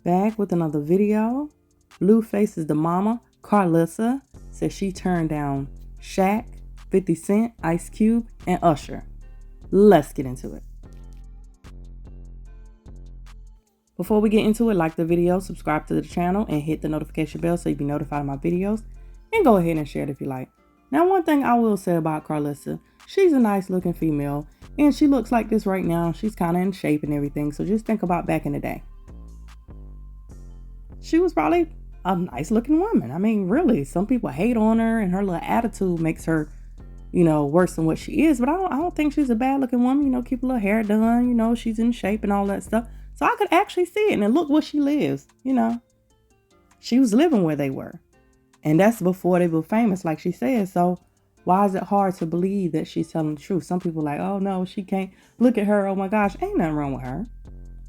Back with another video. Blueface DaMama, Carlissa, says she turned down Shaq, 50 Cent, Ice Cube, and Usher. Let's get into it. Before we get into it, like the video, subscribe to the channel, and hit the notification bell so you'll be notified of my videos. And go ahead and share it if you like. Now, one thing I will say about Carlissa, she's a nice looking female, and she looks like this right now. She's kind of in shape and everything, so just think about back in the day. She was probably a nice looking woman. I mean, really, some people hate on her and her little attitude makes her, worse than what she is. But I don't think she's a bad looking woman. Keep a little hair done, she's in shape and all that stuff. So I could actually see it. And look where she lives, She was living where they were. And that's before they were famous, like she said. So why is it hard to believe that she's telling the truth? Some people are like, oh no, she can't. Look at her. Oh my gosh, ain't nothing wrong with her.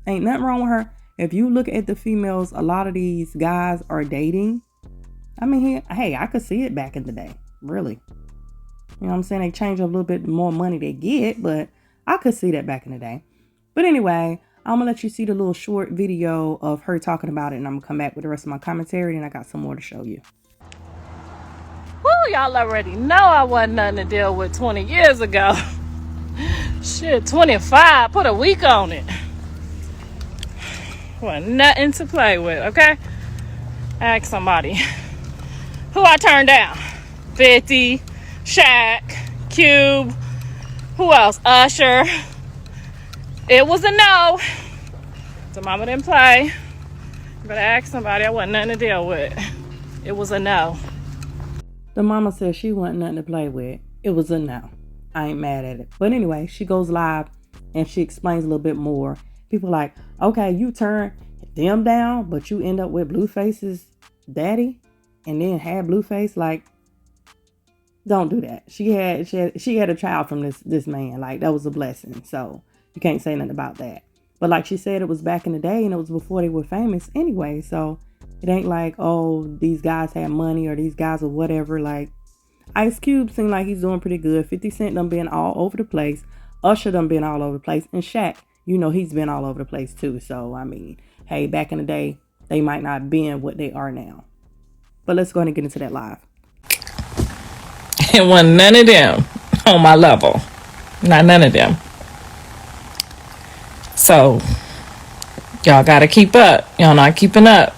Ain't nothing wrong with her. If you look at the females, a lot of these guys are dating. I mean, hey, I could see it back in the day. Really. You know what I'm saying? They change up a little bit more money they get, but I could see that back in the day. But anyway, I'm going to let you see the little short video of her talking about it, and I'm going to come back with the rest of my commentary, and I got some more to show you. Woo, y'all already know I wasn't nothing to deal with 20 years ago. Shit, 25, put a week on it. Wasn't nothing to play with, okay? Ask somebody who I turned down. 50, Shaq, Cube, who else? Usher. It was a no. So mama didn't play. But I asked somebody I wasn't nothing to deal with. It was a no. The mama said she wasn't nothing to play with. It was a no. I ain't mad at it. But anyway, she goes live and she explains a little bit more. People like, okay, you turn them down, but you end up with Blueface's daddy and then had Blueface. Like, don't do that. She had a child from this man. Like, that was a blessing. So you can't say nothing about that. But like she said, it was back in the day and it was before they were famous anyway. So it ain't like, oh, these guys had money or these guys or whatever. Like, Ice Cube seemed like he's doing pretty good. 50 Cent done been all over the place. Usher done been all over the place. And Shaq, he's been all over the place too. So, I mean, hey, back in the day, they might not have been what they are now. But let's go ahead and get into that live. It wasn't none of them on my level. Not none of them. So, y'all got to keep up. Y'all not keeping up.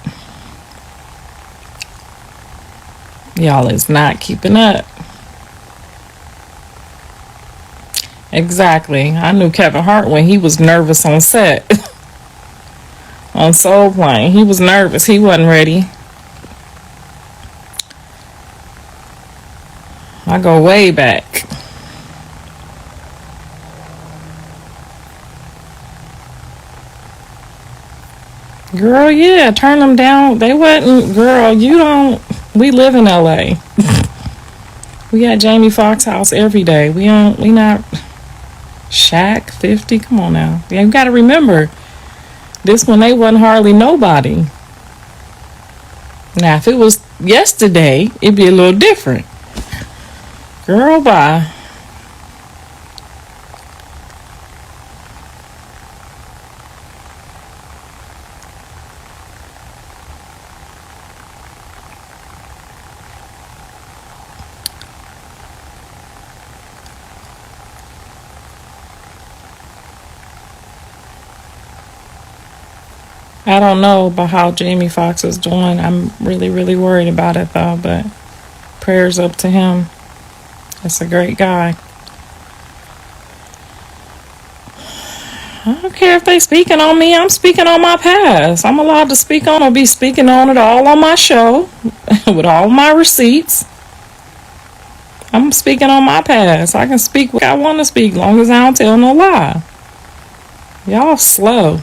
Y'all is not keeping up. Exactly. I knew Kevin Hart when he was nervous on set. On Soul Plane. He was nervous. He wasn't ready. I go way back. Girl, yeah, turn them down. They wasn't, girl, we live in LA. We got Jamie Foxx house every day. We not Shaq, 50, come on now. Yeah, you gotta remember, this one they wasn't hardly nobody. Now, if it was yesterday, it'd be a little different. Girl, bye. I don't know about how Jamie Foxx is doing. I'm really, really worried about it though, but prayers up to him. That's a great guy. I don't care if they speaking on me. I'm speaking on my past. I'm allowed to speak on. I'll be speaking on it all on my show with all my receipts. I'm speaking on my past. I can speak what I want to speak, long as I don't tell no lie. Y'all slow.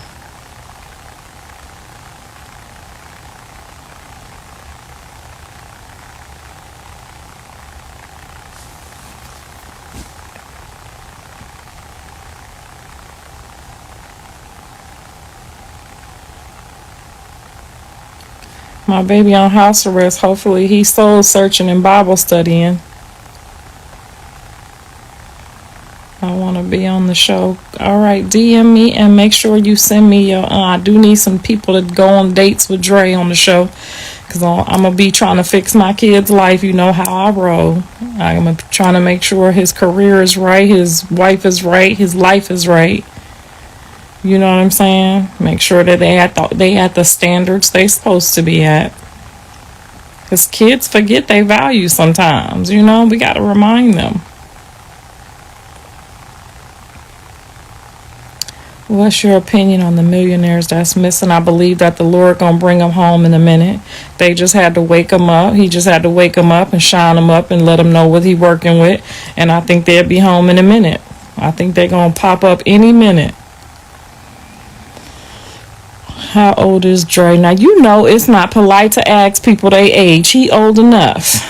My baby on house arrest. Hopefully he's soul searching and Bible studying. I want to be on the show. All right, DM me and make sure you send me your. I do need some people to go on dates with Dre on the show, because I'm gonna be trying to fix my kid's life. You know how I roll. I'm trying to make sure his career is right, his wife is right, his life is right. You know what I'm saying? Make sure that they at the standards they supposed to be at. Because kids forget their value sometimes. You know, we got to remind them. What's your opinion on the millionaires that's missing? I believe that the Lord gonna bring them home in a minute. They just had to wake them up. He just had to wake them up and shine them up and let them know what he working with. And I think they'll be home in a minute. I think they're gonna pop up any minute. How old is Dre? Now, you know it's not polite to ask people their age. He old enough.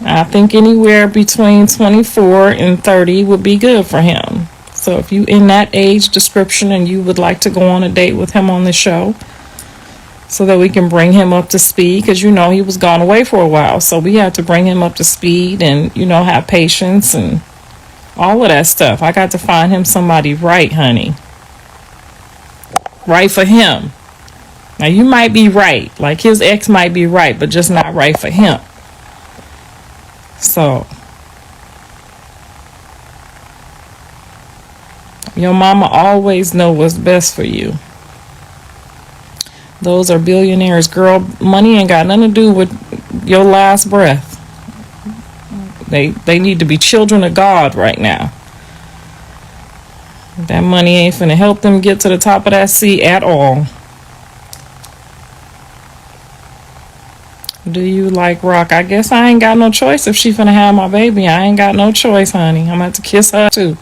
I think anywhere between 24 and 30 would be good for him. So if you in that age description and you would like to go on a date with him on the show, so that we can bring him up to speed, because you know he was gone away for a while, so we have to bring him up to speed and, you know, have patience and all of that stuff. I got to find him somebody right, honey. Right for him. Now you might be right, like his ex might be right, but just not right for him. So your mama always know what's best for you. Those are billionaires. Girl, money ain't got nothing to do with your last breath. They need to be children of God right now. That money ain't finna help them get to the top of that seat at all. Do you like rock? I guess I ain't got no choice if she finna have my baby. I ain't got no choice, honey. I'm gonna have to kiss her too.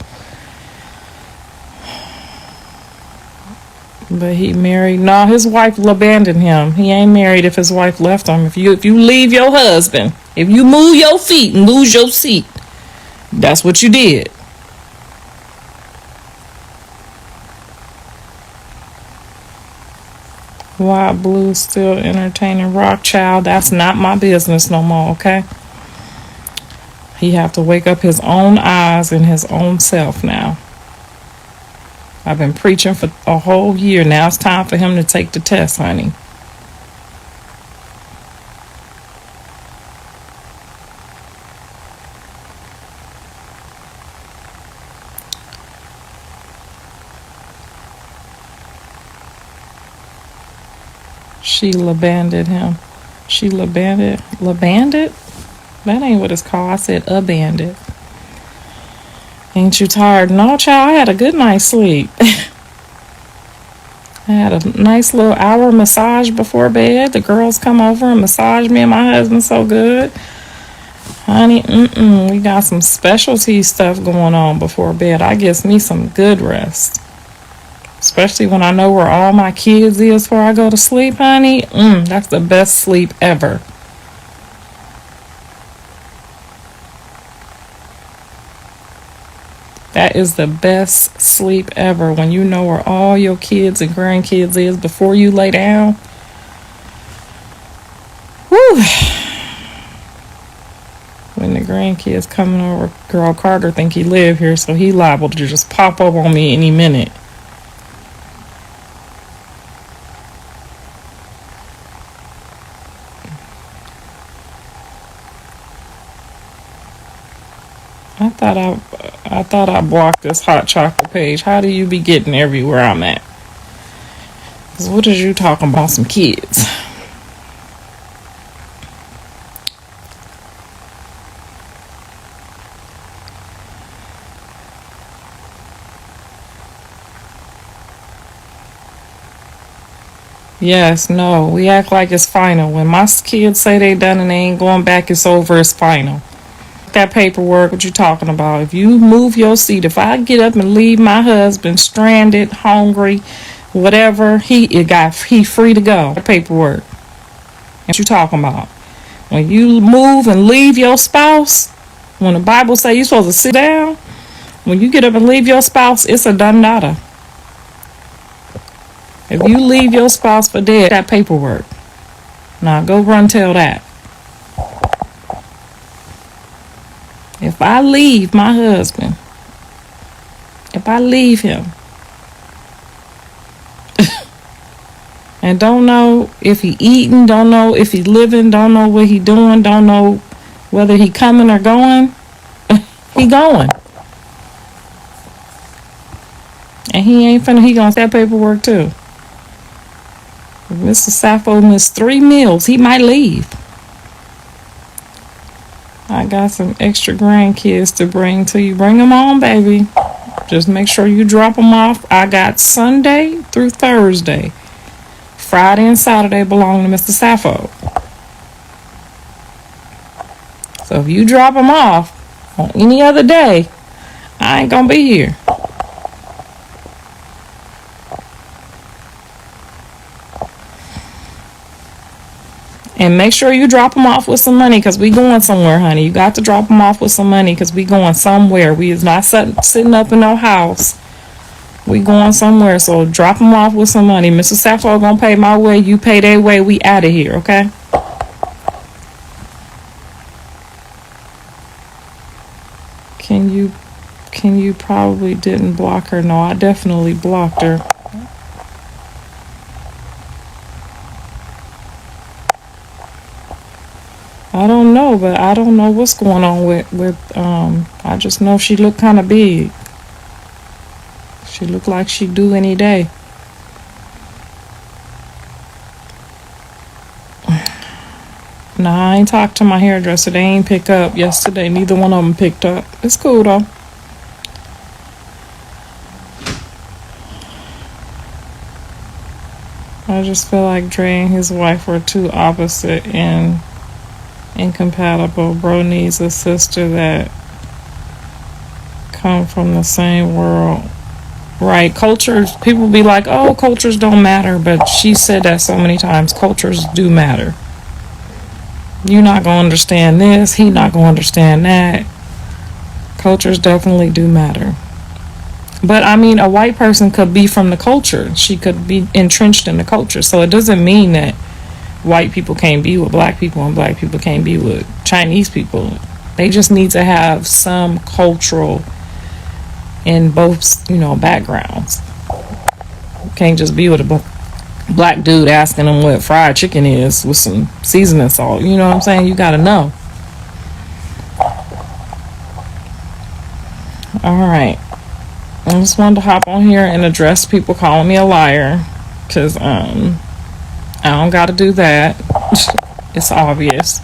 But he married. No, his wife abandoned him. He ain't married if his wife left him. If you leave your husband, if you move your feet and lose your seat, that's what you did. Why Blue still entertaining rock? Child, that's not my business no more, okay? He have to wake up his own eyes and his own self now. I've been preaching for a whole year. Now it's time for him to take the test, honey. Sheila banded him. Sheila banded? LaBandit? That ain't what it's called. I said a bandit. Ain't you tired? No, child, I had a good night's sleep. I had a nice little hour massage before bed. The girls come over and massage me and my husband so good. Honey, we got some specialty stuff going on before bed. I gives me some good rest. Especially when I know where all my kids is before I go to sleep, honey. That's the best sleep ever. That is the best sleep ever, when you know where all your kids and grandkids is before you lay down. Whew. When the grandkids coming over, girl, Carter think he live here, so he liable to just pop up on me any minute. I thought I blocked this hot chocolate page. How do you be getting everywhere I'm at? Because what is you talking about? Some kids. Yes, no. We act like it's final. When my kids say they done and they ain't going back, it's over, it's final. That paperwork, what you talking about? If you move your seat, if I get up and leave my husband stranded, hungry, whatever, he free to go. That paperwork. What you talking about? When you move and leave your spouse, when the Bible say you're supposed to sit down, when you get up and leave your spouse, it's a done nada. If you leave your spouse for dead, that paperwork. Now go run tell that. If I leave my husband If I leave him and don't know if he eating, don't know if he living, don't know what he doing, don't know whether he coming or going, he going. And he ain't finna, he gonna set paperwork too. If Mr. Sappho missed 3 meals, he might leave. I got some extra grandkids to bring to you. Bring them on, baby. Just make sure you drop them off. I got Sunday through Thursday. Friday and Saturday belong to Mr. Sappho. So if you drop them off on any other day, I ain't gonna be here. And make sure you drop them off with some money, because we going somewhere, honey. You got to drop them off with some money, because we going somewhere. We is not sitting up in no house. We going somewhere, so drop them off with some money. Mr. Sappho gonna pay my way, you pay their way, we out of here, okay? Can you probably didn't block her? No, I definitely blocked her. I don't know, but I don't know what's going on with I just know she looked kind of big. She looked like she'd do any day. Nah, I ain't talked to my hairdresser. They ain't pick up yesterday. Neither one of them picked up. It's cool though. I just feel like Dre and his wife were too opposite and incompatible. Bro needs a sister that come from the same world. Right, cultures, people be like, oh, cultures don't matter, but she said that so many times. Cultures do matter. You're not gonna understand this, he not gonna understand that. Cultures definitely do matter. But I mean, a white person could be from the culture. She could be entrenched in the culture. So it doesn't mean that white people can't be with black people and black people can't be with Chinese people. They just need to have some cultural in both, backgrounds. You can't just be with a black dude asking them what fried chicken is with some seasoning salt. You know what I'm saying? You gotta know. Alright. I just wanted to hop on here and address people calling me a liar. Because, I don't gotta do that. It's obvious.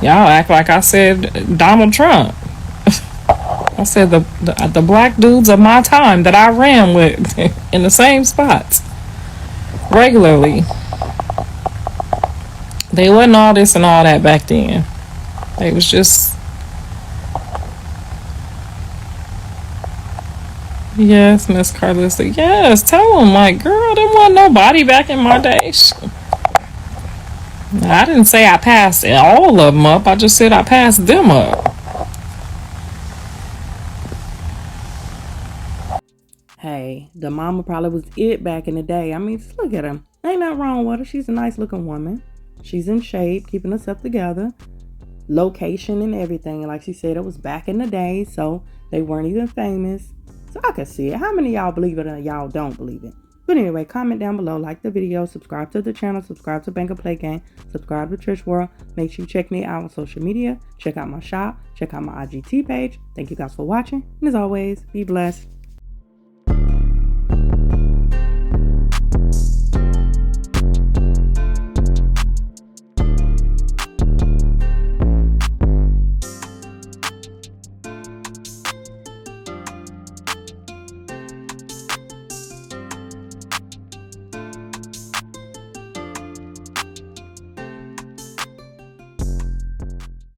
Y'all act like I said Donald Trump. I said the black dudes of my time that I ran with in the same spots regularly. They wasn't all this and all that back then. They was just... Yes, Miss Carlissa. Yes, tell them, like, girl, there wasn't nobody back in my days. I didn't say I passed all of them up. I just said I passed them up. Hey, the mama probably was it back in the day. I mean, just look at her. Ain't nothing wrong with her. She's a nice looking woman. She's in shape, keeping herself together. Location and everything. And like she said, it was back in the day, so they weren't even famous. So I can see it. How many of y'all believe it and y'all don't believe it? But anyway, comment down below, like the video, subscribe to the channel, subscribe to Banker Play Game, subscribe to Trish World. Make sure you check me out on social media. Check out my shop. Check out my IGT page. Thank you guys for watching. And as always, be blessed.